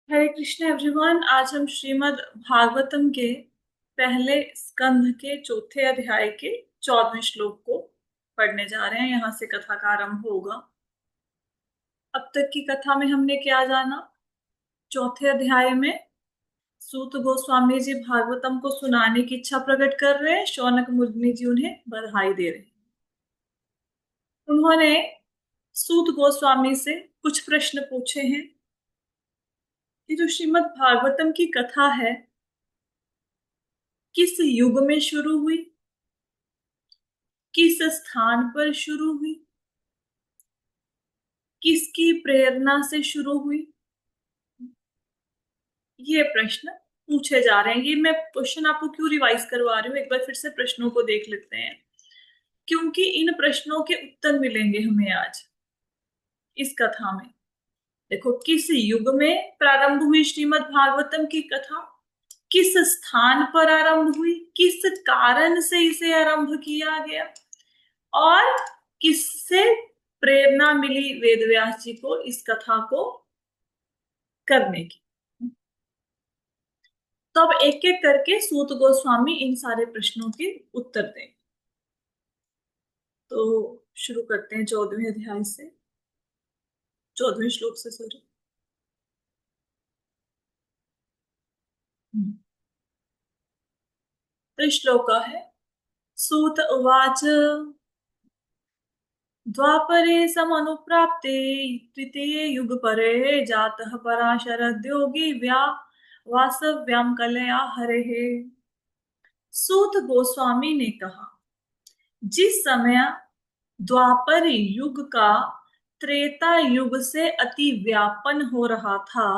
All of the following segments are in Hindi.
हरे कृष्ण एवरीवन। आज हम श्रीमद् भागवतम के पहले स्कंध के चौथे अध्याय के 14वें श्लोक को पढ़ने जा रहे हैं। यहाँ से कथा का आरंभ होगा। अब तक की कथा में हमने क्या जाना? चौथे अध्याय में सूत गोस्वामी जी भागवतम को सुनाने की इच्छा प्रकट कर रहे हैं। शौनक मुनि जी उन्हें बधाई दे रहे हैं। उन्होंने सूत गोस्वामी से कुछ प्रश्न पूछे हैं कि जो श्रीमद् भागवतम की कथा है किस युग में शुरू हुई, किस स्थान पर शुरू हुई, किसकी प्रेरणा से शुरू हुई। ये प्रश्न पूछे जा रहे हैं। ये मैं क्वेश्चन आपको क्यों रिवाइज करवा रही हूँ, एक बार फिर से प्रश्नों को देख लेते हैं, क्योंकि इन प्रश्नों के उत्तर मिलेंगे हमें आज इस कथा में। देखो, किस युग में प्रारंभ हुई श्रीमद् भागवतम की कथा, किस स्थान पर आरंभ हुई, किस कारण से इसे आरंभ किया गया, और किससे प्रेरणा मिली वेद व्यास जी को इस कथा को करने की। तो अब एक एक करके सूत गोस्वामी इन सारे प्रश्नों के उत्तर दें। तो शुरू करते हैं 14वें अध्याय से, 14वें श्लोक से। सॉरी। तो श्लोक है, सूत उवाच द्वापरे समनुप्राप्ते तृतीये युगपरे जातः पराशरद्योगी वासव्याम कलया हरेः। सूत गोस्वामी ने कहा, जिस समय द्वापर युग का त्रेता युग से अति व्यापन हो रहा था,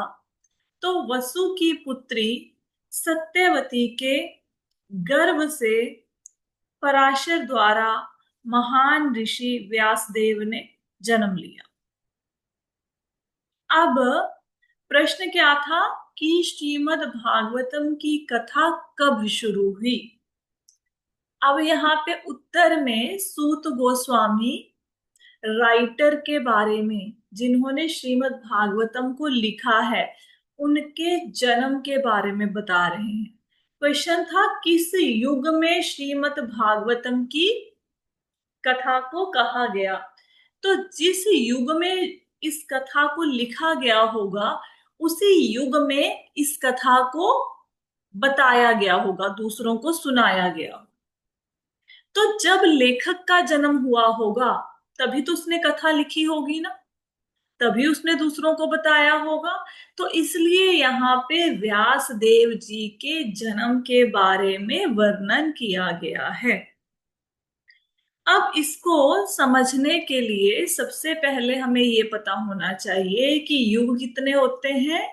तो वसु की पुत्री सत्यवती के गर्भ से पराशर द्वारा महान ऋषि व्यासदेव ने जन्म लिया। अब प्रश्न क्या था कि श्रीमद् भागवतम की कथा कब शुरू हुई। अब यहाँ पे उत्तर में सूत गोस्वामी राइटर के बारे में, जिन्होंने श्रीमद् भागवतम को लिखा है, उनके जन्म के बारे में बता रहे हैं। क्वेश्चन था किस युग में श्रीमद् भागवतम की कथा को कहा गया। तो जिस युग में इस कथा को लिखा गया होगा, उसी युग में इस कथा को बताया गया होगा, दूसरों को सुनाया गया। तो जब लेखक का जन्म हुआ होगा, तभी तो उसने कथा लिखी होगी ना, तभी उसने दूसरों को बताया होगा। तो इसलिए यहाँ पे व्यास देव जी के जन्म के बारे में वर्णन किया गया है। अब इसको समझने के लिए सबसे पहले हमें ये पता होना चाहिए कि युग कितने होते हैं।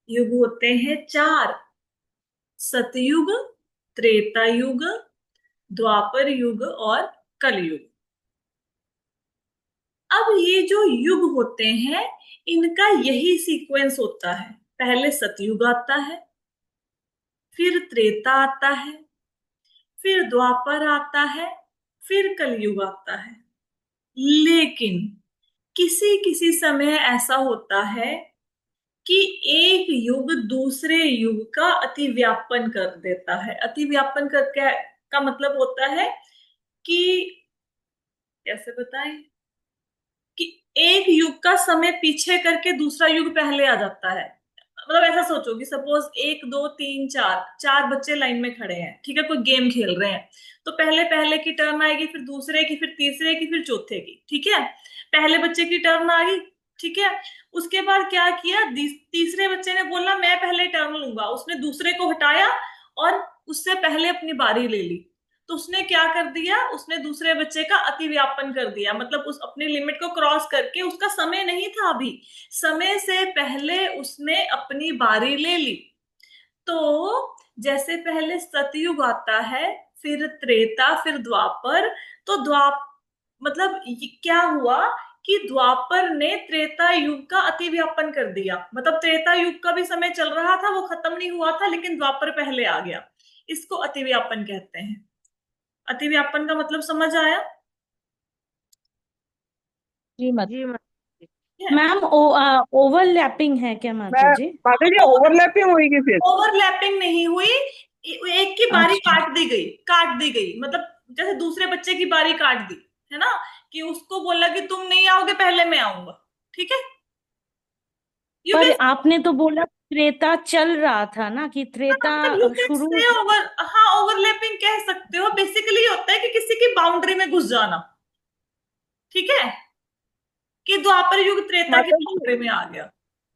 युग होते हैं चार: सतयुग, त्रेता युग, द्वापर युग और कलयुग। अब ये जो युग होते हैं, इनका यही सीक्वेंस होता है। पहले सतयुग आता है, फिर त्रेता आता है, फिर द्वापर आता है, फिर कलयुग आता है। लेकिन किसी किसी समय ऐसा होता है कि एक युग दूसरे युग का अतिव्यापन कर देता है। अतिव्यापन करके का मतलब होता है कि, कैसे बताएं, कि एक युग का समय पीछे करके दूसरा युग पहले आ जाता है। मतलब ऐसा सोचो कि सपोज एक दो तीन चार चार बच्चे लाइन में खड़े हैं, ठीक है, कोई गेम खेल रहे हैं। तो पहले पहले की टर्न आएगी, फिर दूसरे की, फिर तीसरे की, फिर चौथे की, ठीक है। पहले बच्चे की टर्न आ गई, ठीक है। उसके बाद क्या किया, तीसरे बच्चे ने बोला मैं पहले टर्न लूंगा, उसने दूसरे को हटाया और उससे पहले अपनी बारी ले ली। तो उसने क्या कर दिया, उसने दूसरे बच्चे का अतिव्यापन कर दिया। मतलब उस अपनी लिमिट को क्रॉस करके, उसका समय नहीं था अभी, समय से पहले उसने अपनी बारी ले ली। तो जैसे पहले सतयुग आता है, फिर त्रेता, फिर द्वापर। तो मतलब क्या हुआ कि द्वापर ने त्रेता युग का अतिव्यापन कर दिया। मतलब त्रेता युग का भी समय चल रहा था, वो खत्म नहीं हुआ था, लेकिन द्वापर पहले आ गया। इसको अतिव्यापन कहते हैं। अतिव्यापन का मतलब समझ आया? जी मत। जी मैम ओवरलैपिंग है क्या मैं माता जी? माता जी ओवरलैपिंग होगी फिर? ओवरलैपिंग नहीं हुई, एक की बारी अच्छा। काट दी गई मतलब जैसे दूसरे बच्चे की बारी काट दी, है ना, कि उसको बोला कि तुम नहीं आओगे, पहले मैं आऊंगा। ठीक है, यू पर कैन, आपने तो बोला त्रेता चल रहा था ना, कि त्रेता मतलब यू कैन शुरू। से ओवर, हाँ ओवरलैपिंग कह सकते हो। बेसिकली होता है कि किसी की बाउंड्री में घुस जाना। ठीक है, कि द्वापर युग त्रेता की माता जी बाउंड्री में आ गया।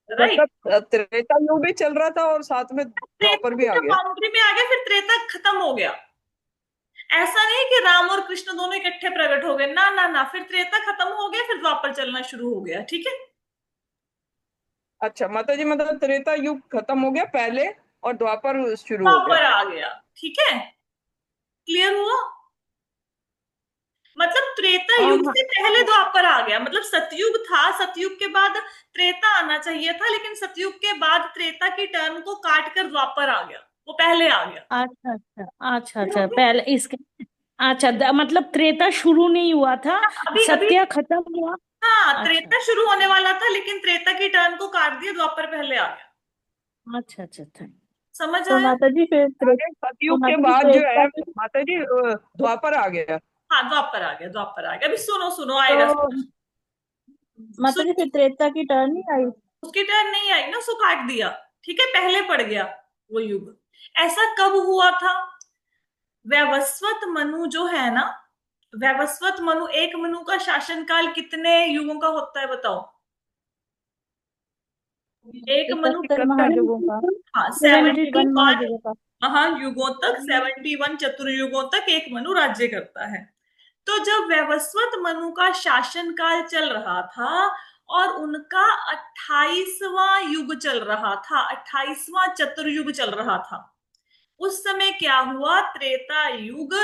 राइट, मतलब त्रेता युग भी चल रहा था और साथ में त्रेता द्वापर भी की आ जब गया। बाउंड्री में आ गया फिर त्रेता खत्म हो गया। ऐसा नहीं कि राम और कृष्ण दोनों इकट्ठे प्रकट हो गए, ना ना ना, फिर त्रेता खत्म हो गया, फिर द्वापर चलना शुरू हो गया। ठीक है, अच्छा माता जी, मतलब त्रेता युग खत्म हो गया पहले और द्वापर शुरू हो गया। द्वापर आ गया। ठीक है, क्लियर हुआ? मतलब त्रेता युग हाँ। से पहले द्वापर आ गया, मतलब सतयुग था, सतयुग के बाद त्रेता आना चाहिए था, लेकिन सतयुग के बाद त्रेता की टर्म को काट कर द्वापर आ गया, वो पहले आ गया। अच्छा अच्छा अच्छा Clear हो अच्छा, गया? पहले इसके। अच्छा, मतलब त्रेता शुरू नहीं हुआ था, अभी अभी, सत्य खत्म हुआ। हाँ अच्छा त्रेता शुरू होने वाला था, लेकिन त्रेता की टर्म को काट दिया, द्वापर पहले आ गया। अच्छा अच्छा अच्छा। समझ तो आया? माता जी फिर आगे सतयुग के माता जी बाद जो त्रेता है की। माता जी द्वापर आ गया। हाँ द्वापर आ गया, द्वापर आ गया। अभी सुनो सुनो, आएगा तो समझ। माता जी फिर त्रेता की टर्न नहीं आई? उसकी टर्न नहीं आई ना, उसको काट दिया। ठीक है, पहले पड़ गया वो युग। ऐसा कब हुआ था? वैवस्वत मनु जो है ना, वैवस्वत मनु, एक मनु का शासनकाल कितने युगों का होता है बताओ? एक मनु, 71 71। महायुगों का। हाँ 71 71 महायुगों का। महायुगों तक, 71 चतुर्युगों तक एक मनु राज्य करता है। तो जब वैवस्वत मनु का शासनकाल चल रहा था और उनका 28वां युग चल रहा था, 28वां चतुर्युग चल रहा था, उस समय क्या हुआ? त्रेता युग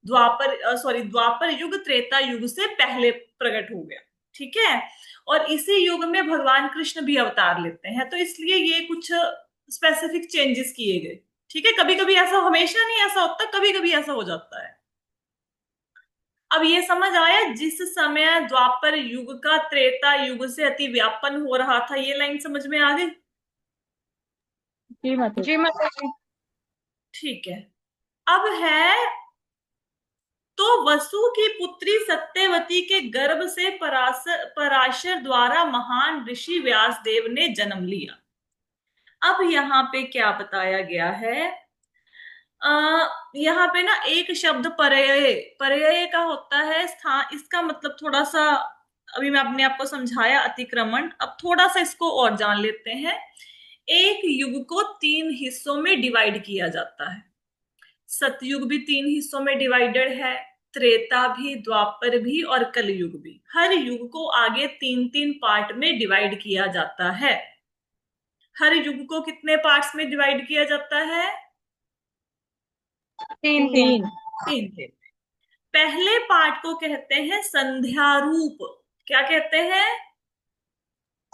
द्वापर, सॉरी द्वापर युग त्रेता युग से पहले प्रकट हो गया। ठीक है, और इसी युग में भगवान कृष्ण भी अवतार लेते हैं, तो इसलिए ये कुछ स्पेसिफिक चेंजेस किए गए। ठीक है, कभी कभी ऐसा, हमेशा नहीं ऐसा होता, कभी कभी ऐसा हो जाता है। अब ये समझ आया, जिस समय द्वापर युग का त्रेता युग से अति व्यापन हो रहा था, ये लाइन समझ में आ गई? जी माता जी जी। माता जी। ठीक है, अब है, तो वसु की पुत्री सत्यवती के गर्भ से पराशर द्वारा महान ऋषि व्यास देव ने जन्म लिया। अब यहाँ पे क्या बताया गया है? यहाँ पे ना एक शब्द पर्यय, पर्यय का होता है स्थान, इसका मतलब थोड़ा सा, अभी मैं अपने आप को समझाया अतिक्रमण, अब थोड़ा सा इसको और जान लेते हैं। एक युग को तीन हिस्सों में डिवाइड किया जाता है। सतयुग भी तीन हिस्सों में डिवाइडेड है, त्रेता भी, द्वापर भी और कलयुग भी। हर युग को आगे तीन तीन पार्ट में डिवाइड किया जाता है। हर युग को कितने पार्ट्स में डिवाइड किया जाता है? तीन तीन। तीन। तीन तीन। पहले पार्ट को कहते हैं संध्या रूप। क्या कहते हैं?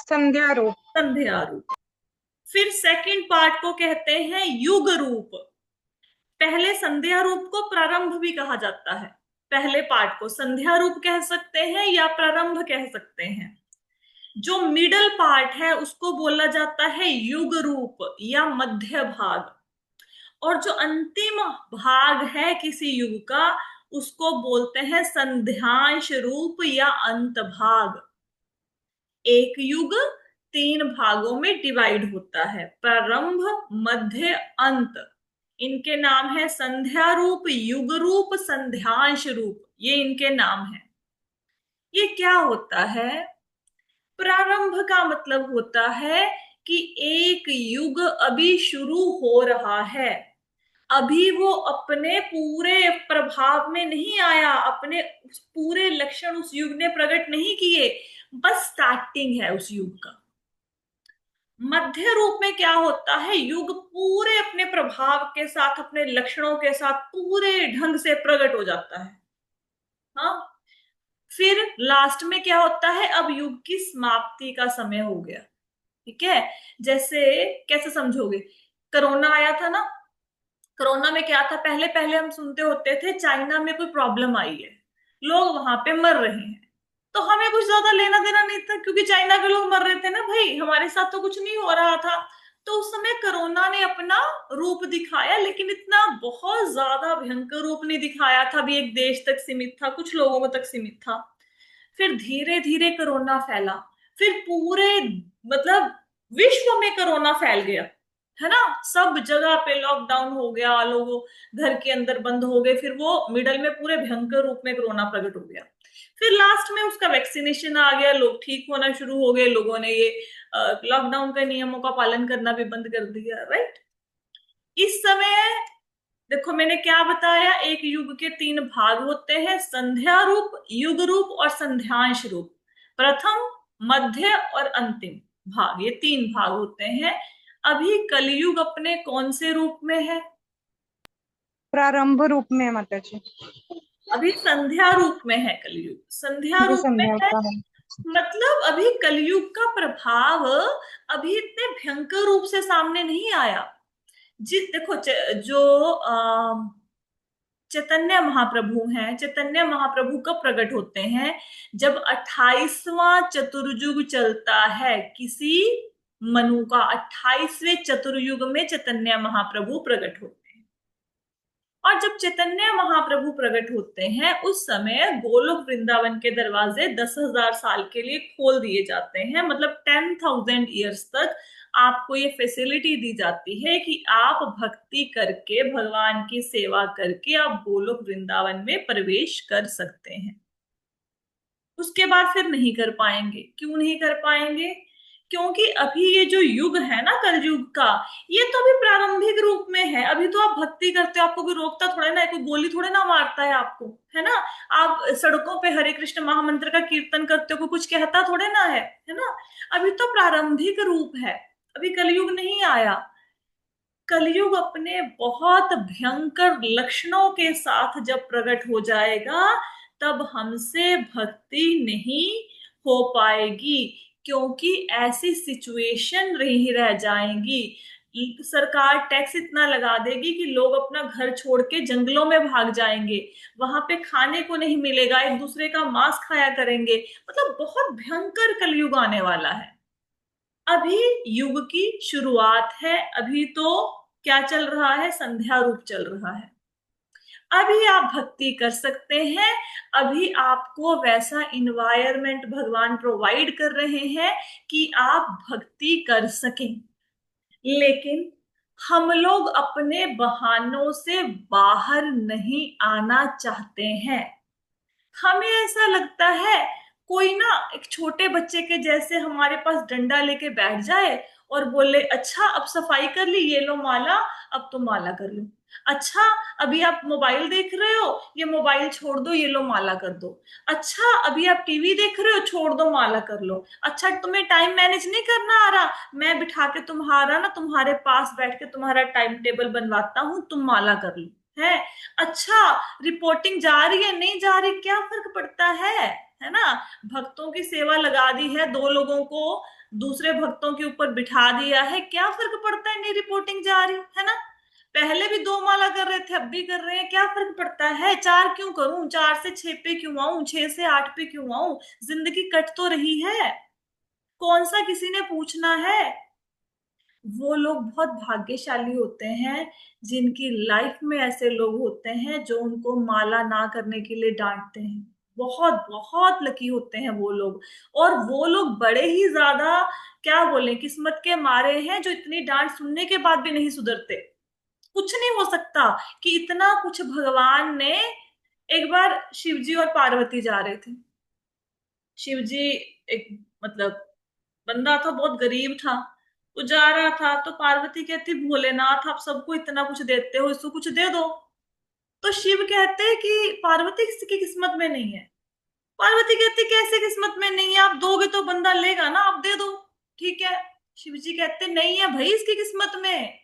संध्या रूप। संध्या रूप। फिर सेकंड पार्ट को कहते हैं युग रूप। पहले संध्या रूप को प्रारंभ भी कहा जाता है। पहले पार्ट को संध्या रूप कह सकते हैं या प्रारंभ कह सकते हैं। जो मिडल पार्ट है उसको बोला जाता है युग रूप या मध्य भाग। और जो अंतिम भाग है किसी युग का, उसको बोलते हैं संध्यांश रूप या अंत भाग। एक युग तीन भागों में डिवाइड होता है, प्रारंभ, मध्य, अंत। इनके नाम है संध्या रूप, युग रूप, संध्यांश रूप, ये इनके नाम है। ये क्या होता है? प्रारंभ का मतलब होता है कि एक युग अभी शुरू हो रहा है, अभी वो अपने पूरे प्रभाव में नहीं आया, अपने पूरे लक्षण उस युग ने प्रकट नहीं किए, बस स्टार्टिंग है उस युग का। मध्य रूप में क्या होता है? युग पूरे अपने प्रभाव के साथ, अपने लक्षणों के साथ पूरे ढंग से प्रकट हो जाता है। हाँ, फिर लास्ट में क्या होता है? अब युग की समाप्ति का समय हो गया। ठीक है, जैसे कैसे समझोगे? कोरोना आया था ना, कोरोना में क्या था? पहले पहले हम सुनते होते थे चाइना में कोई प्रॉब्लम आई है, लोग वहां पे मर रहे हैं। तो हमें कुछ ज्यादा लेना देना नहीं था, क्योंकि चाइना के लोग मर रहे थे ना भाई, हमारे साथ तो कुछ नहीं हो रहा था। तो उस समय कोरोना ने अपना रूप दिखाया, लेकिन इतना बहुत ज्यादा भयंकर रूप नहीं दिखाया था। अभी एक देश तक सीमित था, कुछ लोगों तक सीमित था। फिर धीरे धीरे कोरोना फैला, फिर पूरे मतलब विश्व में कोरोना फैल गया, है ना। सब जगह पे लॉकडाउन हो गया, लोगों घर के अंदर बंद हो गए। फिर वो मिडल में पूरे भयंकर रूप में कोरोना प्रकट हो गया। फिर लास्ट में उसका वैक्सीनेशन आ गया, लोग ठीक होना शुरू हो गए, लोगों ने ये लॉकडाउन के नियमों का पालन करना भी बंद कर दिया, राइट। इस समय देखो मैंने क्या बताया, एक युग के तीन भाग होते हैं, संध्या रूप, युग रूप और संध्यांश रूप। प्रथम, मध्य और अंतिम भाग, ये तीन भाग होते हैं। अभी कलयुग अपने कौन से रूप में है? प्रारंभ रूप में माता जी। अभी संध्या रूप में है कलयुग, संध्या जो रूप में संध्या है। का है। मतलब अभी कलयुग का प्रभाव अभी इतने भयंकर रूप से सामने नहीं आया। जी देखो, जो चैतन्य महाप्रभु हैं, चैतन्य महाप्रभु कब प्रकट होते हैं? जब 28वां चतुर्युग चलता है किसी मनु का, 28वें चतुर्युग में चैतन्य महाप्रभु प्रकट होते हैं। और जब चैतन्य महाप्रभु प्रकट होते हैं उस समय गोलोक वृंदावन के दरवाजे 10,000 साल के लिए खोल दिए जाते हैं। मतलब 10,000 ईयर्स तक आपको ये फैसिलिटी दी जाती है कि आप भक्ति करके, भगवान की सेवा करके आप गोलोक वृंदावन में प्रवेश कर सकते हैं। उसके बाद फिर नहीं कर पाएंगे। क्यों नहीं कर पाएंगे? क्योंकि अभी ये जो युग है ना कलयुग का, ये तो अभी प्रारंभिक रूप में है। अभी तो आप भक्ति करते हो, आपको कोई रोकता थोड़े ना है, कोई गोली थोड़े ना मारता है आपको, है ना। आप सड़कों पे हरे कृष्ण महामंत्र का कीर्तन करते हो, कोई कुछ कहता थोड़े ना है ना। अभी तो प्रारंभिक रूप है, अभी कलयुग नहीं आया। कलयुग अपने बहुत भयंकर लक्षणों के साथ जब प्रकट हो जाएगा, तब हमसे भक्ति नहीं हो पाएगी, क्योंकि ऐसी सिचुएशन नहीं रह जाएंगी। सरकार टैक्स इतना लगा देगी कि लोग अपना घर छोड़ के जंगलों में भाग जाएंगे, वहां पे खाने को नहीं मिलेगा, एक दूसरे का मांस खाया करेंगे। मतलब बहुत भयंकर कलयुग आने वाला है। अभी युग की शुरुआत है, अभी तो क्या चल रहा है? संध्या रूप चल रहा है। अभी आप भक्ति कर सकते हैं, अभी आपको वैसा इन्वायरमेंट भगवान प्रोवाइड कर रहे हैं कि आप भक्ति कर सकें। लेकिन हम लोग अपने बहानों से बाहर नहीं आना चाहते हैं। हमें ऐसा लगता है कोई ना एक छोटे बच्चे के जैसे हमारे पास डंडा लेके बैठ जाए और बोले, अच्छा अब सफाई कर ली, ये लो माला, अब तुम माला कर लो। अच्छा अभी आप मोबाइल देख रहे हो, ये मोबाइल छोड़ दो, ये लो माला कर दो। अच्छा अभी आप टीवी देख रहे हो, छोड़ दो माला कर लो। अच्छा तुम्हें टाइम मैनेज नहीं करना आ रहा, मैं बिठा के तुम्हारा ना तुम्हारे पास बैठ के तुम्हारा टाइम टेबल बनवाता हूँ, तुम माला कर लो। है अच्छा, रिपोर्टिंग जा रही है नहीं जा रही, क्या फर्क पड़ता है ना। भक्तों की सेवा लगा दी है, दो लोगों को दूसरे भक्तों के ऊपर बिठा दिया है, क्या फर्क पड़ता है नहीं रिपोर्टिंग जा रही है ना। पहले भी दो माला कर रहे थे, अब भी कर रहे हैं, क्या फर्क पड़ता है? चार क्यों करूं, 4 से 6 पे क्यों आऊं, 6 से 8 पे क्यों आऊं? जिंदगी कट तो रही है, कौन सा किसी ने पूछना है। वो लोग बहुत भाग्यशाली होते हैं जिनकी लाइफ में ऐसे लोग होते हैं जो उनको माला ना करने के लिए डांटते हैं। बहुत बहुत लकी होते हैं वो लोग। और वो लोग बड़े ही ज्यादा, क्या बोले, किस्मत के मारे हैं जो इतनी डांट सुनने के बाद भी नहीं सुधरते। कुछ नहीं हो सकता कि इतना कुछ भगवान ने। एक बार शिवजी और पार्वती जा रहे थे। शिवजी एक मतलब बंदा था, बहुत गरीब था। वो जा रहा था तो पार्वती कहती, भोलेनाथ आप सबको इतना कुछ देते हो, इसको कुछ दे दो। तो शिव कहते हैं कि पार्वती किसी की किस्मत में नहीं है। पार्वती कहती, कैसे किस्मत में नहीं है? आप दोगे तो बंदा लेगा ना, आप दे दो। ठीक है। शिव जी कहते, नहीं है भाई इसकी किस्मत में।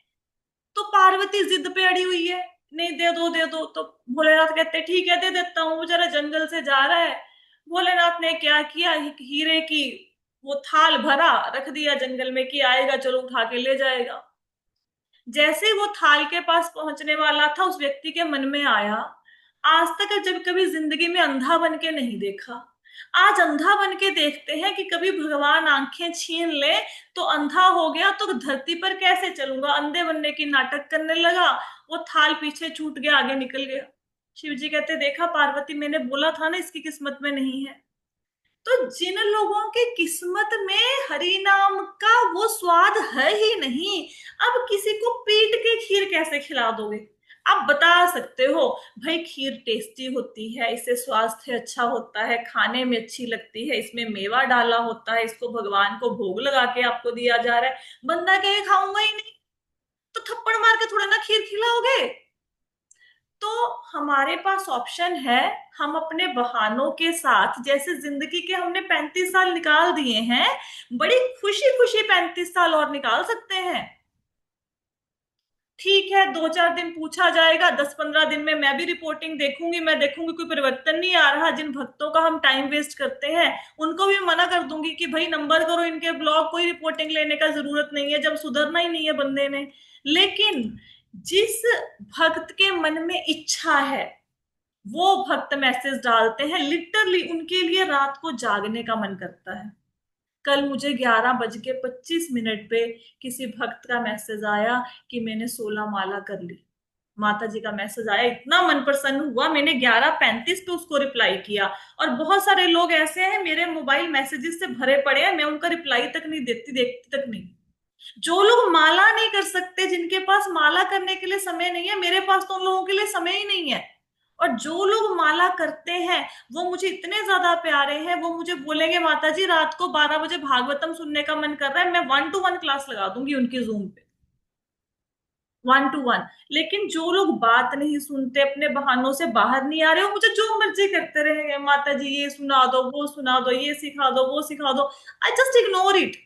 तो पार्वती जिद पे अड़ी हुई है, नहीं दे दो दे दो। तो भोलेनाथ कहते, ठीक है दे देता हूँ। वो जरा जंगल से जा रहा है, भोलेनाथ ने क्या किया, एक हीरे की वो थाल भरा, रख दिया जंगल में कि आएगा चलो उठा के ले जाएगा। जैसे ही वो थाल के पास पहुंचने वाला था, उस व्यक्ति के मन में आया, आज तक जब कभी जिंदगी में अंधा बन के नहीं देखा, आज अंधा बन के देखते हैं कि कभी भगवान आंखें छीन ले तो अंधा हो गया तो धरती पर कैसे चलूंगा, अंधे बनने की नाटक करने लगा, वो थाल पीछे छूट गया, आगे निकल गया। शिव जी कहते देखा पार्वती, मैंने बोला था ना इसकी किस्मत में नहीं है। तो जिन लोगों की किस्मत में हरि नाम का वो स्वाद है ही नहीं, अब किसी को पीट के खीर कैसे खिला दोगे? आप बता सकते हो भाई खीर टेस्टी होती है, इससे स्वास्थ्य अच्छा होता है, खाने में अच्छी लगती है, इसमें मेवा डाला होता है, इसको भगवान को भोग लगा के आपको दिया जा रहा है, बंदा कहे खाऊंगा ही नहीं, तो थप्पड़ मार के थोड़ा ना खीर खिलाओगे। तो हमारे पास ऑप्शन है, हम अपने बहानों के साथ, जैसे जिंदगी के हमने 35 साल निकाल दिए हैं, बड़ी खुशी खुशी 35 साल और निकाल सकते हैं। ठीक है, 2-4 दिन पूछा जाएगा, 10-15 दिन में मैं भी रिपोर्टिंग देखूंगी, मैं देखूंगी कोई परिवर्तन नहीं आ रहा। जिन भक्तों का हम टाइम वेस्ट करते हैं उनको भी मना कर दूंगी कि भाई नंबर करो इनके ब्लॉग, कोई रिपोर्टिंग लेने का जरूरत नहीं है, जब सुधरना ही नहीं है बंदे ने। लेकिन जिस भक्त के मन में इच्छा है वो भक्त मैसेज डालते हैं, लिटरली उनके लिए रात को जागने का मन करता है। कल मुझे 11:25 पे किसी भक्त का मैसेज आया कि मैंने 16 माला कर ली। माता जी का मैसेज आया, इतना मन प्रसन्न हुआ, मैंने 11:35 पे उसको रिप्लाई किया। और बहुत सारे लोग ऐसे हैं मेरे मोबाइल मैसेजेस से भरे पड़े हैं, मैं उनका रिप्लाई तक नहीं देती, देखती तक नहीं। जो लोग माला नहीं कर सकते, जिनके पास माला करने के लिए समय नहीं है, मेरे पास तो उन लोगों के लिए समय ही नहीं है। और जो लोग माला करते हैं वो मुझे इतने ज्यादा प्यारे हैं, वो मुझे बोलेंगे माता जी रात को 12 बजे भागवतम सुनने का मन कर रहा है, मैं 1-to-1 क्लास लगा दूंगी उनकी जूम पे, 1-to-1। लेकिन जो लोग बात नहीं सुनते, अपने बहानों से बाहर नहीं आ रहे हो, मुझे जो मर्जी करते रहेंगे, माता जी ये सुना दो, वो सुना दो, ये सिखा दो, वो सिखा दो, आई जस्ट इग्नोर इट।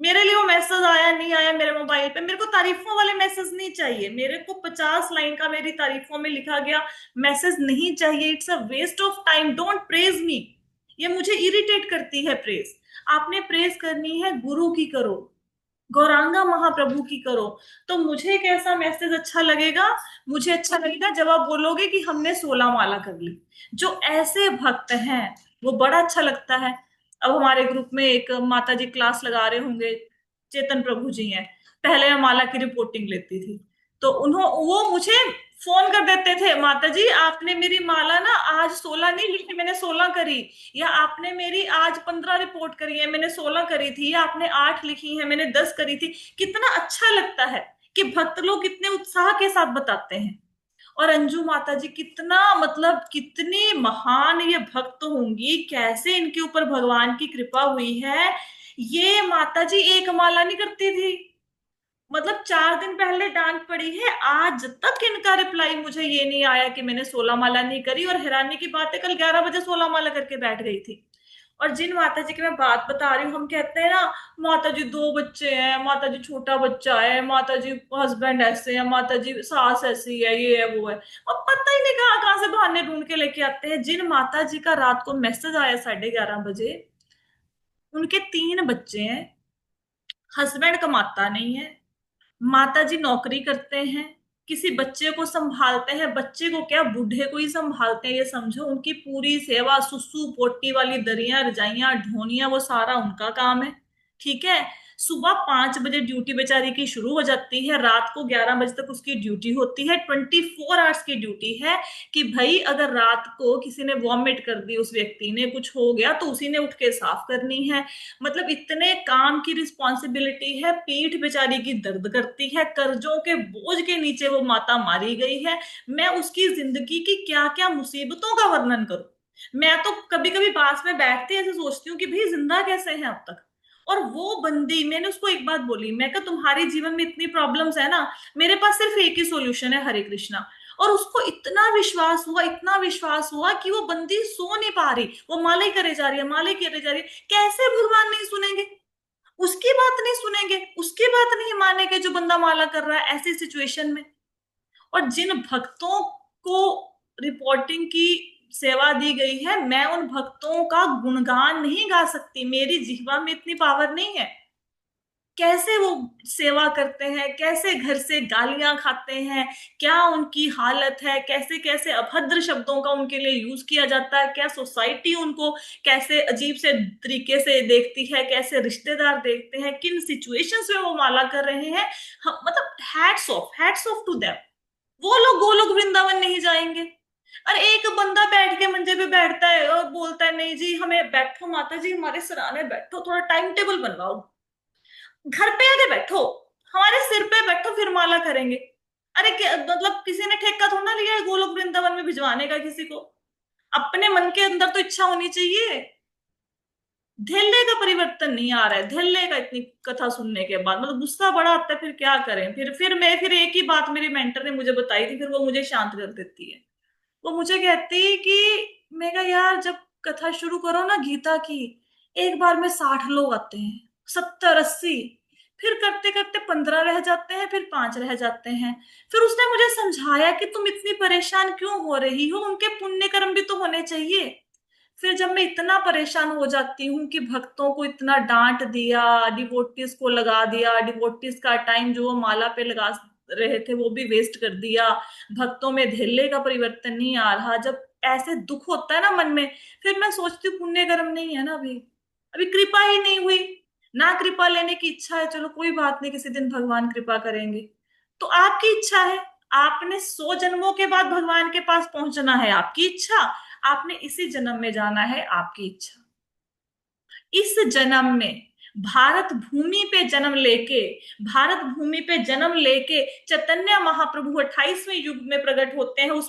मेरे लिए वो मैसेज आया नहीं आया मेरे मोबाइल पे, मेरे को तारीफों वाले मैसेज नहीं चाहिए, मेरे को 50 लाइन का मेरी तारीफों में लिखा गया मैसेज नहीं चाहिए। It's a waste of time, don't praise me. ये मुझे इरिटेट करती है प्रेज। आपने प्रेज करनी है गुरु की करो, गौरांगा महाप्रभु की करो। तो मुझे कैसा मैसेज अच्छा लगेगा? मुझे अच्छा लगेगा जब आप बोलोगे कि हमने 16 माला कर ली। जो ऐसे भक्त हैं वो बड़ा अच्छा लगता है। अब हमारे ग्रुप में एक माता जी क्लास लगा रहे होंगे, चेतन प्रभु जी हैं, पहले मैं माला की रिपोर्टिंग लेती थी, तो वो मुझे फोन कर देते थे, माता जी आपने मेरी माला ना आज 16 नहीं लिखी, मैंने 16 करी। या आपने मेरी आज 15 रिपोर्ट करी है, मैंने 16 करी थी। या आपने 8 लिखी है, मैंने 10 करी थी। कितना अच्छा लगता है कि भक्त लोग कितने उत्साह के साथ बताते हैं। और अंजू माता जी कितना, मतलब कितनी महान ये भक्त होंगी, कैसे इनके ऊपर भगवान की कृपा हुई है। ये माता जी एक माला नहीं करती थी, मतलब 4 दिन पहले डांट पड़ी है, आज तक इनका रिप्लाई मुझे ये नहीं आया कि मैंने 16 माला नहीं करी। और हैरानी की बात है कल 11 बजे 16 माला करके बैठ गई थी। और जिन माता जी की मैं बात बता रही हूँ, हम कहते हैं ना माता जी 2 बच्चे हैं, माता जी छोटा बच्चा है, माता जी हस्बैंड ऐसे है, माता जी सास ऐसी है, ये है वो है, और पता ही नहीं कहाँ कहाँ से बहाने ढूंढ के लेके आते हैं। जिन माता जी का रात को मैसेज आया 11:30 बजे, उनके 3 बच्चे हैं, हस्बैंड कमाता नहीं है, माता जी नौकरी करते हैं, किसी बच्चे को संभालते हैं, बच्चे को क्या बूढ़े को ही संभालते हैं, ये समझो। उनकी पूरी सेवा, सुसु पोटी वाली दरियां रजाइयां ढोनियां, वो सारा उनका काम है। ठीक है, सुबह 5 बजे ड्यूटी बेचारी की शुरू हो जाती है, रात को 11 बजे तक उसकी ड्यूटी होती है, 24 आवर्स की ड्यूटी है। कि भाई अगर रात को किसी ने वॉमिट कर दी, उस व्यक्ति ने कुछ हो गया तो उसी ने उठ के साफ करनी है। मतलब इतने काम की रिस्पॉन्सिबिलिटी है, पीठ बेचारी की दर्द करती है, कर्जों के बोझ के नीचे वो माता मारी गई है। मैं उसकी जिंदगी की क्या क्या मुसीबतों का वर्णन करूं। मैं तो कभी कभी पास में बैठते ऐसे सोचती हूँ कि भाई जिंदा कैसे हैं अब तक। और वो बंदी, मैंने उसको एक बात बोली, मैं कहा तुम्हारे जीवन में इतनी प्रॉब्लम्स है ना, मेरे पास सिर्फ एक ही सॉल्यूशन है, हरे कृष्णा। और उसको इतना विश्वास हुआ, इतना विश्वास हुआ कि वो बंदी सो नहीं पा रही, वो माले करे जा रही है, माले करे जा रही है। कैसे भगवान नहीं सुनेंगे? उसकी बात नहीं सुनेंगे, उसकी बात नहीं मानेंगे जो बंदा माला कर रहा है ऐसी सिचुएशन में। और जिन भक्तों को रिपोर्टिंग की सेवा दी गई है, मैं उन भक्तों का गुणगान नहीं गा सकती, मेरी जिह्वा में इतनी पावर नहीं है। कैसे वो सेवा करते हैं, कैसे घर से गालियां खाते हैं, क्या उनकी हालत है, कैसे कैसे अभद्र शब्दों का उनके लिए यूज किया जाता है, क्या सोसाइटी उनको कैसे अजीब से तरीके से देखती है, कैसे रिश्तेदार देखते हैं, किन सिचुएशंस में वो माला कर रहे हैं। मतलब हैट्स ऑफ टू देम। वो लोग गोलोक वृंदावन नहीं जाएंगे। और एक बंदा बैठ के मंजे पे बैठता है और बोलता है नहीं जी हमें बैठो माता जी हमारे सराहने बैठो, थोड़ा टाइम टेबल बनवाओ, घर पे आके बैठो, हमारे सिर पे बैठो फिर माला करेंगे। अरे मतलब किसी ने ठेका थोड़ा ना लिया है गोलोक वृंदावन में भिजवाने का किसी को। अपने मन के अंदर तो इच्छा होनी चाहिए। धैर्य का परिवर्तन नहीं आ रहा है, धैर्य का इतनी कथा सुनने के बाद मतलब गुस्सा बड़ा आता है। फिर क्या करें, फिर एक ही बात मेरी मेंटर ने मुझे बताई थी, फिर वो मुझे शांत कर देती है। वो मुझे कहती कि मैं कहा यार जब कथा शुरू करो ना गीता की, एक बार में 60 लोग आते हैं, 70 80, फिर करते करते 15 रह जाते हैं, फिर 5 रह जाते हैं। फिर उसने मुझे समझाया कि तुम इतनी परेशान क्यों हो रही हो, उनके पुण्य कर्म भी तो होने चाहिए। फिर जब मैं इतना परेशान हो जाती हूँ कि भक्तों को इतना डांट दिया, डिवोटीज को लगा दिया, डिवोटीज का टाइम जो वो माला पे लगा रहे थे वो भी वेस्ट कर दिया, भक्तों में धैर्य का परिवर्तन नहीं आ रहा, जब ऐसे दुख होता है ना मन में, फिर मैं सोचती हूँ पुण्य कर्म नहीं है ना अभी, अभी कृपा ही नहीं हुई ना, कृपा लेने की इच्छा है, चलो कोई बात नहीं किसी दिन भगवान कृपा करेंगे। तो आपकी इच्छा है, आपने 100 जन्मों के बाद भगवान के पास पहुंचना है, आपकी इच्छा, आपने इसी जन्म में जाना है, आपकी इच्छा। इस जन्म में भारत भूमि पे जन्म लेके चैतन्य महाप्रभु 28वें युग में प्रकट होते हैं। उस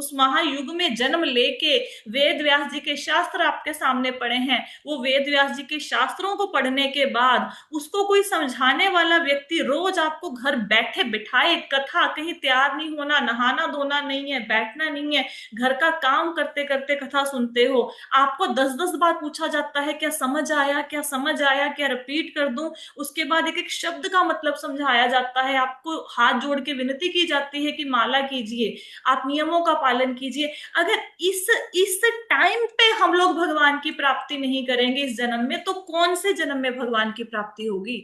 महायुग में जन्म लेके वेद व्यास जी के शास्त्र आपके सामने पढ़े हैं। वो वेद व्यास जी के शास्त्रों को पढ़ने के बाद उसको कोई समझाने वाला व्यक्ति रोज आपको घर बैठे बिठाए, कथा कहीं तैयार नहीं होना, नहाना धोना नहीं है, बैठना नहीं है, घर का काम करते करते कथा सुनते हो, आपको 10 10 बार पूछा जाता है क्या समझ आया, क्या समझ आया, क्या रिपीट कर दूं, उसके बाद एक एक शब्द का मतलब समझाया जाता है, आपको हाथ जोड़ के विनती की जाती है कि माला कीजिए, आप नियमों का पालन कीजिए। अगर इस टाइम पे हम लोग भगवान की प्राप्ति नहीं करेंगे इस जन्म में, तो कौन से जन्म में भगवान की प्राप्ति होगी?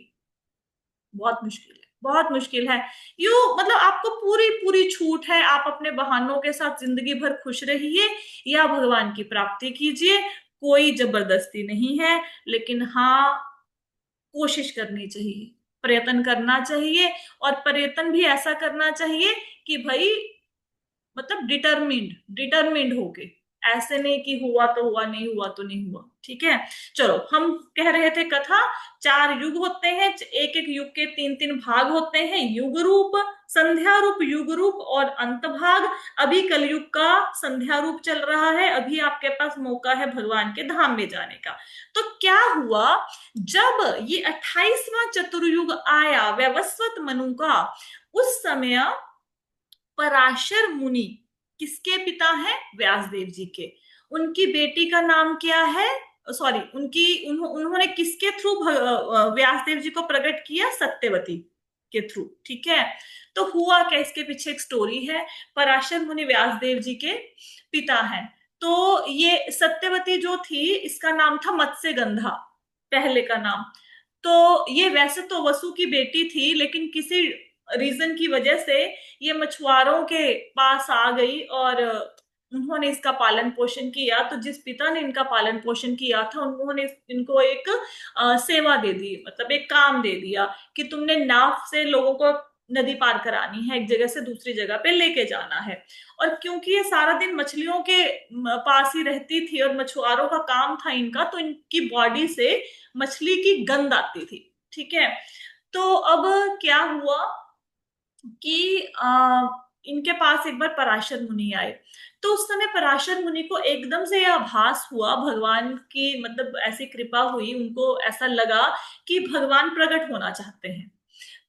बहुत मुश्किल है, बहुत मुश्किल है। यू मतलब आपको पूरी पूरी छूट है, आप अपने बहानों के साथ जिंदगी भर खुश रहिए या भगवान की प्राप्ति कीजिए। कोई जबरदस्ती नहीं है, लेकिन हाँ कोशिश करनी चाहिए, प्रयत्न करना चाहिए, और प्रयत्न भी ऐसा करना चाहिए कि भाई मतलब डिटरमिंड डिटरमिंड होके, ऐसे नहीं कि हुआ तो हुआ, नहीं हुआ तो नहीं हुआ। ठीक है, चलो हम कह रहे थे कथा 4 युग होते हैं, एक एक युग के 3 3 भाग होते हैं, युग रूप, संध्या रूप, युग रूप और अंत भाग। अभी कलयुग का संध्या रूप चल रहा है, अभी आपके पास मौका है भगवान के धाम में जाने का। तो क्या हुआ, जब ये 28वां चतुर्युग आया वैवस्वत मनु का, उस समय पराशर मुनि किसके पिता हैं? व्यासदेव जी के। उनकी बेटी का नाम क्या है? सॉरी, उन्होंने किसके थ्रू व्यासदेव जी को प्रकट किया? सत्यवती के थ्रू। ठीक है, तो हुआ क्या, इसके पीछे एक स्टोरी है। पराशर मुनि व्यासदेव जी के पिता हैं। तो ये सत्यवती जो थी, इसका नाम था मत्स्य पहले का नाम। तो ये वैसे तो वसु की बेटी थी, लेकिन किसी रीजन की वजह से ये मछुआरों के पास आ गई और उन्होंने इसका पालन पोषण किया। तो जिस पिता ने इनका पालन पोषण किया था, उन्होंने इनको एक सेवा दे दी, मतलब एक काम दे दिया कि तुमने नाव से लोगों को नदी पार करानी है, एक जगह से दूसरी जगह पे लेके जाना है। और क्योंकि ये सारा दिन मछलियों के पास ही रहती थी और मछुआरों का काम था इनका, तो इनकी बॉडी से मछली की गंध आती थी। ठीक है, तो अब क्या हुआ कि इनके पास एक बार पराशर मुनि आए। तो उस समय पराशर मुनि को एकदम से यह आभास हुआ, भगवान की मतलब ऐसी कृपा हुई, उनको ऐसा लगा कि भगवान प्रकट होना चाहते हैं।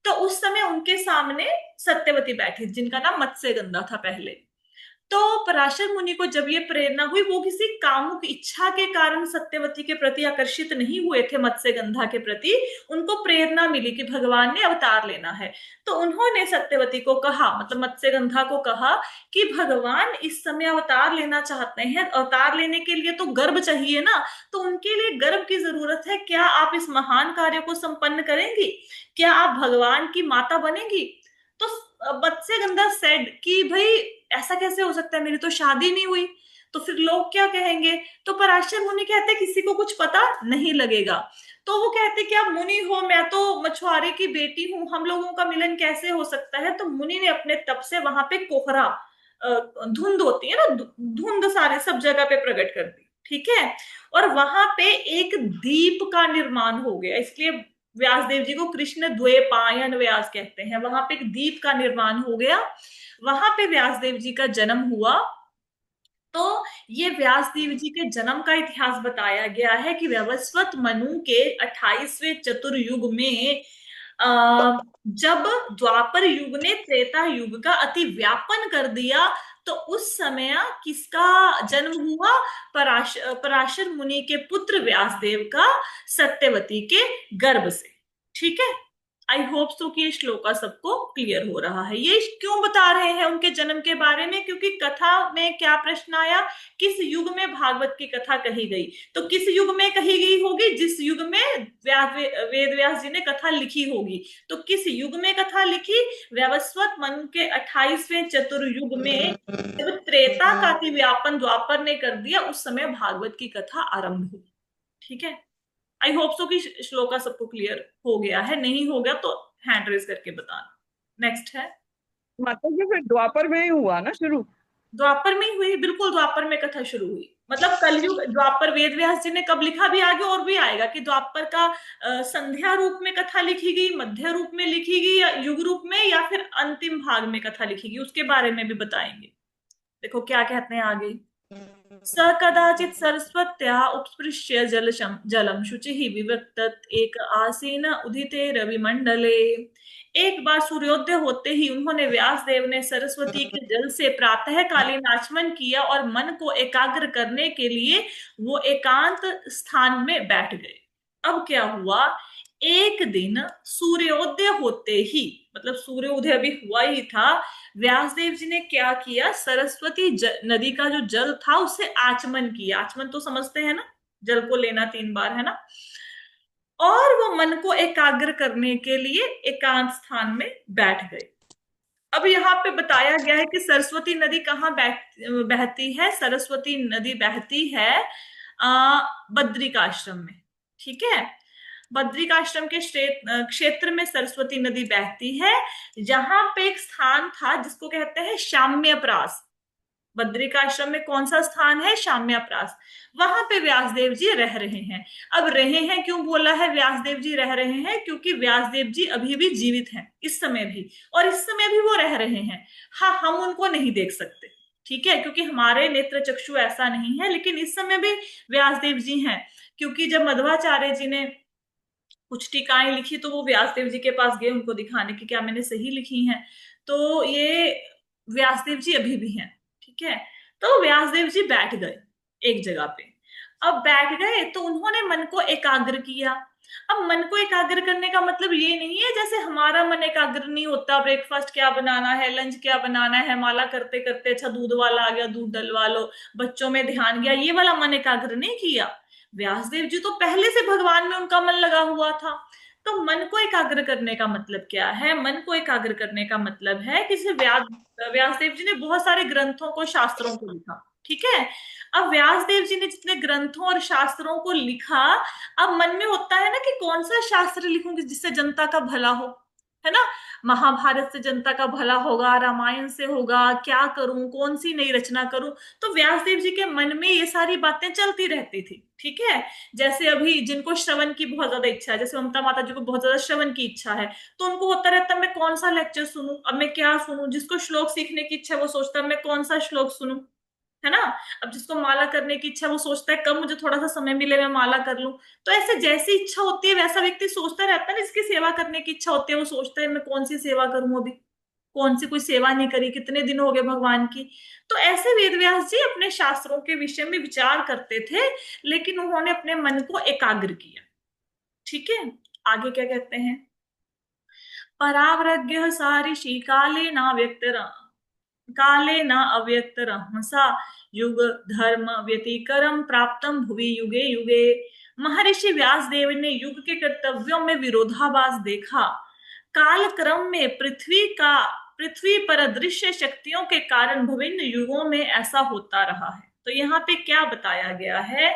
तो उस समय उनके सामने सत्यवती बैठी, जिनका नाम मत्स्य था पहले। तो पराशर मुनि को जब ये प्रेरणा हुई, वो किसी कामुक इच्छा के कारण सत्यवती के प्रति आकर्षित नहीं हुए थे, मत्स्यगंधा के प्रति उनको प्रेरणा मिली कि भगवान ने अवतार लेना है। तो उन्होंने सत्यवती को कहा, मतलब मत्स्यगंधा को कहा कि भगवान इस समय अवतार लेना चाहते हैं, अवतार लेने के लिए तो गर्भ चाहिए ना, तो उनके लिए गर्भ की जरूरत है, क्या आप इस महान कार्य को संपन्न करेंगी, क्या आप भगवान की माता बनेंगी। तो मत्स्यगंधा सेड कि भाई ऐसा कैसे हो सकता है, मेरी तो शादी नहीं हुई, तो फिर लोग क्या कहेंगे। तो पराशर मुनि कहते किसी को कुछ पता नहीं लगेगा। तो वो कहते कि आप मुनि हो, मैं तो मछुआरे की बेटी हूं, हम लोगों का मिलन कैसे हो सकता है। तो मुनि ने अपने तप से वहां पे कोहरा, धुंध होती है ना, धुंध सारे सब जगह पे प्रकट कर दी, ठीक है। और वहां पे एक दीप का निर्माण हो गया, इसलिए व्यास देव जी को कृष्ण द्वैपायन व्यास कहते हैं। वहां पे एक दीप का निर्माण हो गया, वहां पे व्यास देव जी का जन्म हुआ। तो ये व्यास देव जी के जन्म का इतिहास बताया गया है कि व्यवस्वत मनु के 28वें चतुर्युग में जब द्वापर युग ने त्रेता युग का अति व्यापन कर दिया, तो उस समय किसका जन्म हुआ, पराशर मुनि के पुत्र व्यासदेव का, सत्यवती के गर्भ से। ठीक है, आई होप सो कि ये श्लोका सबको क्लियर हो रहा है। ये क्यों बता रहे हैं उनके जन्म के बारे में, क्योंकि कथा में क्या प्रश्न आया, किस युग में भागवत की कथा कही गई। तो किस युग में कही गई होगी, जिस युग में वेद व्यास जी ने कथा लिखी होगी। तो किस युग में कथा लिखी, व्यवस्वत मनु के 28वें चतुर्युग में, जब त्रेता का व्यापन द्वापर ने कर दिया, उस समय भागवत की कथा आरंभ हुई। ठीक है, आई होप सो कि श्लोका सबको क्लियर हो गया है, नहीं हो गया तो हैंड रेज करके बताना। नेक्स्ट है, माता जी फिर द्वापर में ही हुआ ना शुरू? द्वापर में ही हुई, बिल्कुल द्वापर में कथा शुरू हुई। मतलब कलयुग, द्वापर वेद व्यास जी ने कब लिखा भी आगे और भी आएगा कि द्वापर का संध्या रूप में कथा लिखी गई, मध्य रूप में लिखी गई, या युग रूप में, या फिर अंतिम भाग में कथा लिखी गई, उसके बारे में भी बताएंगे। देखो क्या कहते हैं आगे, स कदाचित् सरस्वत्या उत्पृश्य जलम शुचिः विवक्तत एक आसीन उदिते रविमंडले। एक बार सूर्योदय होते ही उन्होंने, व्यास देव ने सरस्वती के जल से प्रातःकालीन आचमन किया और मन को एकाग्र करने के लिए वो एकांत स्थान में बैठ गए। अब क्या हुआ, एक दिन सूर्योदय होते ही, मतलब सूर्योदय अभी हुआ ही था, व्यासदेव जी ने क्या किया, सरस्वती नदी का जो जल था उससे आचमन किया। आचमन तो समझते हैं ना, जल को लेना 3 बार, है ना। और वो मन को एकाग्र करने के लिए एकांत स्थान में बैठ गए। अब यहाँ पे बताया गया है कि सरस्वती नदी कहाँ बहती है। सरस्वती नदी बहती है बद्रिकाश्रम में। ठीक है, बद्रिकाश्रम के क्षेत्र में सरस्वती नदी बहती है, जहां पे एक स्थान था जिसको कहते हैं शाम्यप्रास। बद्रिकाश्रम में कौन सा स्थान है, शाम्यप्रास। वहां पे व्यासदेव जी रह रहे हैं। अब रहे हैं क्यों बोला है व्यासदेव जी रह रहे हैं, क्योंकि व्यासदेव जी अभी भी जीवित हैं इस समय भी, और इस समय भी वो रह रहे हैं। हाँ, हम उनको नहीं देख सकते, ठीक है, क्योंकि हमारे नेत्र चक्षु ऐसा नहीं है, लेकिन इस समय भी व्यासदेव जी हैं। क्योंकि जब मध्वाचार्य जी ने कुछ टीकाएं लिखी तो वो व्यासदेव जी के पास गए उनको दिखाने की क्या मैंने सही लिखी हैं। तो ये व्यासदेव जी अभी भी हैं। ठीक है, तो व्यासदेव जी बैठ गए एक जगह पे। अब बैठ गए तो उन्होंने मन को एकाग्र किया। अब मन को एकाग्र करने का मतलब ये नहीं है जैसे हमारा मन एकाग्र नहीं होता, ब्रेकफास्ट क्या बनाना है, लंच क्या बनाना है, माला करते करते अच्छा दूध वाला आ गया, दूध डलवा लो, बच्चों में ध्यान गया, ये वाला मन एकाग्र नहीं किया। व्यासदेव जी तो पहले से भगवान में उनका मन लगा हुआ था। तो मन को एकाग्र करने का मतलब क्या है, मन को एकाग्र करने का मतलब है कि व्यासदेव जी ने बहुत सारे ग्रंथों को, शास्त्रों को लिखा। ठीक है, अब व्यासदेव जी ने जितने ग्रंथों और शास्त्रों को लिखा, अब मन में होता है ना कि कौन सा शास्त्र लिखूंगी जिससे जनता का भला हो, है ना। महाभारत से जनता का भला होगा, रामायण से होगा, क्या करूं, कौन सी नई रचना करूं। तो व्यासदेव जी के मन में ये सारी बातें चलती रहती थी। ठीक है, जैसे अभी जिनको श्रवण की बहुत ज्यादा इच्छा है, जैसे ममता माता जी को बहुत ज्यादा श्रवण की इच्छा है, तो उनको होता रहता है मैं कौन सा लेक्चर सुनूं, अब मैं क्या सुनूं। जिसको श्लोक सीखने की इच्छा है वो सोचता है मैं कौन सा श्लोक सुनूं, है ना। अब जिसको माला करने की इच्छा है वो सोचता है कब मुझे थोड़ा सा समय मिले मैं माला कर लूं। तो ऐसे जैसी इच्छा होती है वैसा व्यक्ति सोचता रहता है ना, जिसकी सेवा करने की इच्छा होती है वो सोचता है मैं कौन सी सेवा करूं अभी, कौन सी कोई सेवा नहीं करी, कितने दिन हो गए भगवान की। तो ऐसे वेद व्यास जी अपने शास्त्रों के विषय में विचार करते थे, लेकिन उन्होंने अपने मन को एकाग्र किया। ठीक है, आगे क्या कहते हैं। परावृज्ञ सारिषि काले न अव्यक्त रहसा युग धर्म व्यतिकरम प्राप्तम भुवि युगे युगे। महर्षि व्यास देव ने युग के कर्तव्यों में विरोधाभास देखा। काल क्रम में पृथ्वी पर अदृश्य शक्तियों के कारण विभिन्न युगों में ऐसा होता रहा है। तो यहाँ पे क्या बताया गया है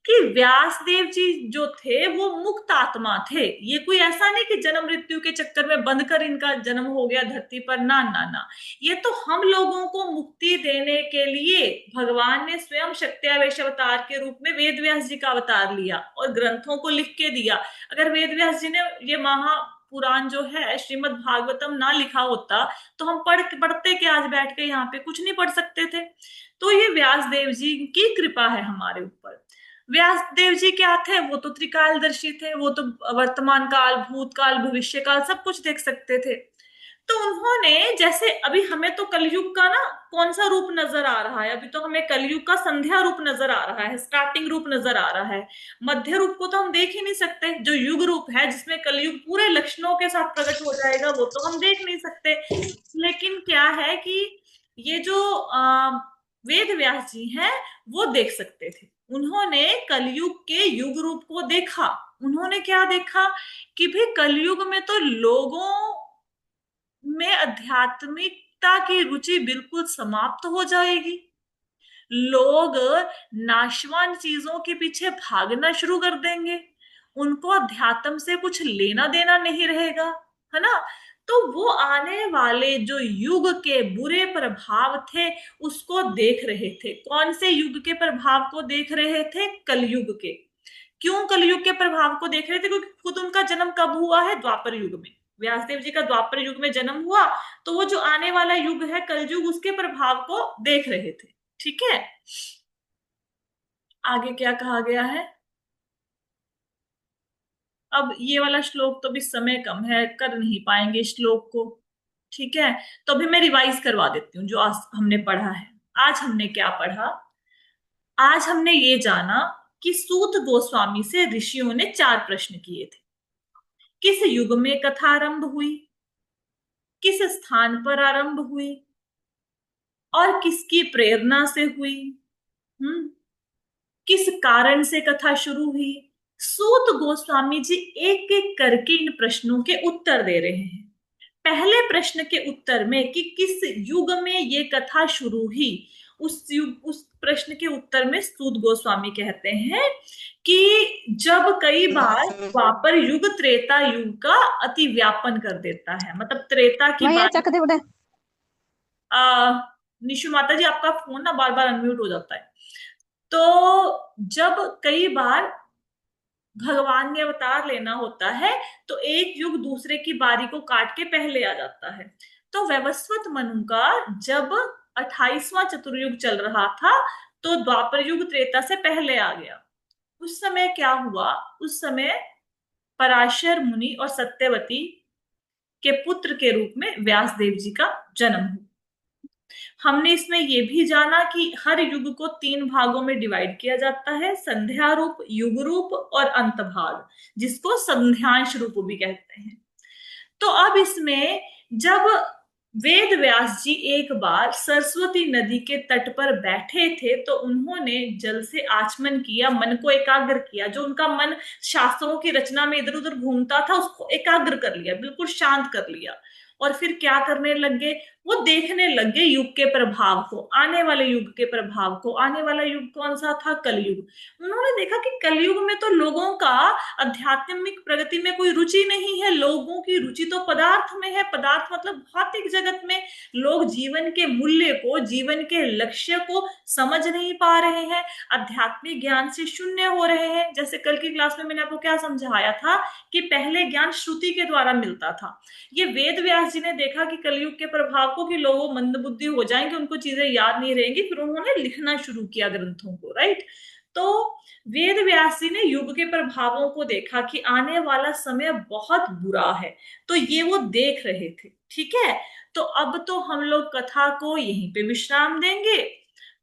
कि व्यास देव जी जो थे वो मुक्त आत्मा थे। ये कोई ऐसा नहीं कि जन्म मृत्यु के चक्कर में बंध कर इनका जन्म हो गया धरती पर, ना ना ना। ये तो हम लोगों को मुक्ति देने के लिए भगवान ने स्वयं शक्त्यावेश अवतार के रूप में वेद व्यास जी का अवतार लिया और ग्रंथों को लिख के दिया। अगर वेद व्यास जी ने ये महापुराण जो है श्रीमद् भागवतम ना लिखा होता तो हम पढ़ते कि आज बैठ के यहाँ पे कुछ नहीं पढ़ सकते थे। तो ये व्यास देव जी की कृपा है हमारे ऊपर। व्यास देव जी क्या थे, वो तो त्रिकालदर्शी थे, वो तो वर्तमान काल भूतकाल भविष्य काल सब कुछ देख सकते थे। तो उन्होंने जैसे अभी हमें तो कलयुग का ना कौन सा रूप नजर आ रहा है, अभी तो हमें कलयुग का संध्या रूप नजर आ रहा है, स्टार्टिंग रूप नजर आ रहा है। मध्य रूप को तो हम देख ही नहीं सकते, जो युग रूप है जिसमें कलयुग पूरे लक्षणों के साथ प्रकट हो जाएगा वो तो हम देख नहीं सकते। लेकिन क्या है कि ये जो वेद व्यास जी हैं वो देख सकते थे। उन्होंने कलयुग के युग रूप को देखा। उन्होंने क्या देखा कि भाई कलयुग में तो लोगों में आध्यात्मिकता की रुचि बिल्कुल समाप्त हो जाएगी। लोग नाशवान चीजों के पीछे भागना शुरू कर देंगे, उनको अध्यात्म से कुछ लेना देना नहीं रहेगा, है ना। तो वो आने वाले जो युग के बुरे प्रभाव थे उसको देख रहे थे। कौन से युग के प्रभाव को देख रहे थे, कलयुग के। क्यों कलयुग के प्रभाव को देख रहे थे, क्योंकि खुद उनका जन्म कब हुआ है, द्वापर युग में। व्यासदेव जी का द्वापर युग में जन्म हुआ, तो वो जो आने वाला युग है कलयुग उसके प्रभाव को देख रहे थे। ठीक है, आगे क्या कहा गया है। अब ये वाला श्लोक तो भी समय कम है, कर नहीं पाएंगे श्लोक को। ठीक है, तो अभी मैं रिवाइज करवा देती हूँ जो आज हमने पढ़ा है। आज हमने क्या पढ़ा, आज हमने ये जाना कि सूत गोस्वामी से ऋषियों ने 4 प्रश्न किए थे। किस युग में कथा आरंभ हुई, किस स्थान पर आरंभ हुई और किसकी प्रेरणा से हुई, किस कारण से कथा शुरू हुई। सूत गोस्वामी जी एक एक करके इन प्रश्नों के उत्तर दे रहे हैं। पहले प्रश्न के उत्तर में कि किस युग में ये कथा शुरू हुई, उस प्रश्न के उत्तर में सूत गोस्वामी कहते हैं कि जब कई बार द्वापर युग त्रेता युग का अति व्यापन कर देता है, मतलब त्रेता की बात। निशु माता जी आपका फोन ना बार बार अनम्यूट हो जाता है। तो जब कई बार भगवान ने अवतार लेना होता है तो एक युग दूसरे की बारी को काट के पहले आ जाता है। तो वैवस्वत मनु का जब 28वां चतुर्युग चल रहा था तो द्वापर युग त्रेता से पहले आ गया। उस समय क्या हुआ, उस समय पराशर मुनि और सत्यवती के पुत्र के रूप में व्यास देव जी का जन्म हुआ। हमने इसमें यह भी जाना कि हर युग को 3 भागों में डिवाइड किया जाता है, संध्या रूप, युग रूप और अंत भाग, जिसको संध्यांश रूप भी कहते हैं। तो अब इसमें जब वेद व्यास जी एक बार सरस्वती नदी के तट पर बैठे थे तो उन्होंने जल से आचमन किया, मन को एकाग्र किया। जो उनका मन शास्त्रों की रचना में इधर उधर घूमता था उसको एकाग्र कर लिया, बिल्कुल शांत कर लिया। और फिर क्या करने लगे, वो देखने लगे युग के प्रभाव को, आने वाले युग के प्रभाव को। आने वाला युग कौन सा था, कलयुग। उन्होंने देखा कि कलयुग में तो लोगों का आध्यात्मिक प्रगति में कोई रुचि नहीं है, लोगों की रुचि तो पदार्थ में है। पदार्थ मतलब भौतिक जगत में लोग जीवन के मूल्य को, जीवन के लक्ष्य को समझ नहीं पा रहे हैं, आध्यात्मिक ज्ञान से शून्य हो रहे हैं। जैसे कल की क्लास में मैंने आपको क्या समझाया था कि पहले ज्ञान श्रुति के द्वारा मिलता था। ये वेद व्यास जी ने देखा कि कलयुग के प्रभाव को, कि लोग मंदबुद्धि हो जाएंगे, उनको चीजें याद नहीं रहेंगी, फिर उन्होंने लिखना शुरू किया ग्रंथों को, राइट। तो वेद व्यास जी ने युग के प्रभावों को देखा कि आने वाला समय बहुत बुरा है, तो ये वो देख रहे थे। ठीक है, तो अब तो हम लोग कथा को यहीं पे विश्राम देंगे।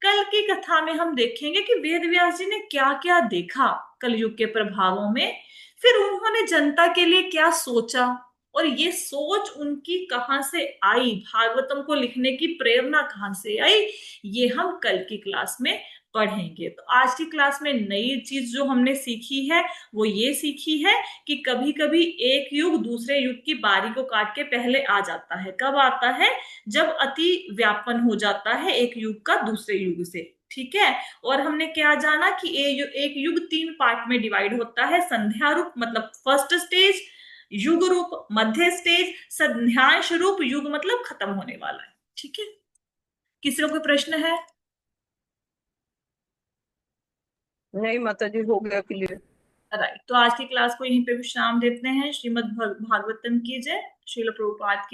कल की कथा में हम देखेंगे कि वेद व्यास जी ने क्या क्या देखा कलयुग के प्रभावों में, फिर उन्होंने जनता के लिए क्या सोचा, और ये सोच उनकी कहाँ से आई, भागवतम को लिखने की प्रेरणा कहाँ से आई, ये हम कल की क्लास में पढ़ेंगे। तो आज की क्लास में नई चीज जो हमने सीखी है वो ये सीखी है कि कभी कभी एक युग दूसरे युग की बारी को काट के पहले आ जाता है। कब आता है? जब अति व्यापन हो जाता है एक युग का दूसरे युग से। ठीक है। और हमने क्या जाना कि एक युग 3 पार्ट में डिवाइड होता है। संध्या रूप मतलब फर्स्ट स्टेज, युग रूप मध्य स्टेज, संध्यांश रूप युग मतलब खत्म होने वाला है। ठीक है। किसी को कोई प्रश्न है? नहीं माता जी, हो गया क्लियर। राइट। तो आज की क्लास को यहीं पे विश्राम देते हैं। श्रीमद् भागवतम की जय। श्रील प्रभुपाद की